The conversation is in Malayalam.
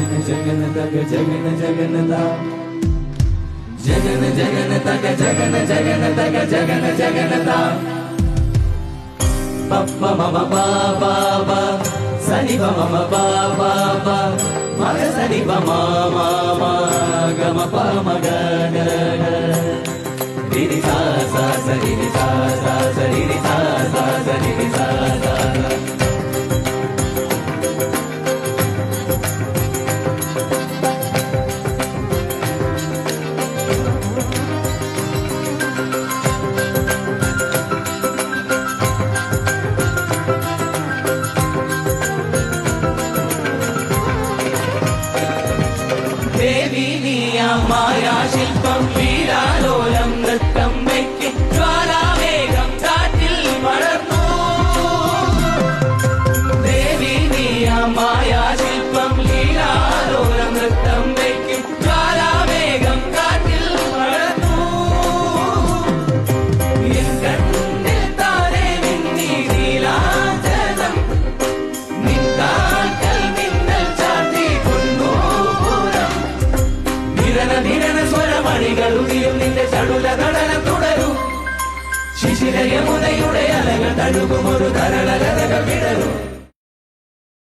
जगन तक जगन जगनता जगन जगन तक जगन जगन तक जगन जगनता पप्पा मम पापा पा सनि मम पापा पा मग सनि मा मा गम प मग ग रि रि सा सा स रि रि सा सा स रि रि सा सा स रि रि सा सा माया शिल्पम वीरालोलम नृत्तम വെക്കും ജ്വാലാവേഗം കാറ്റിൽ വളർന്നു ദേവി നീയ മായാ ശില്പം ലീലാലോലം നൃത്തം വെക്കും ജ്വാലാവേഗം കാറ്റിൽ വളർന്നു എൻ കണ്ണിൽ താരെ മിന്നി നീലാഞ്ജനം നിൻ കാൽക്കൽ മിന്നൽ ചാർത്തി കൊണ്ടൂരം നിരന സ്വരമണികളുതിരും നിന്റെ ചടുല നടനം തുടരും ശിശിര യമുനയുടെ അലകൾ തഴുകും ഒരു തരളലതകൾ വിടരും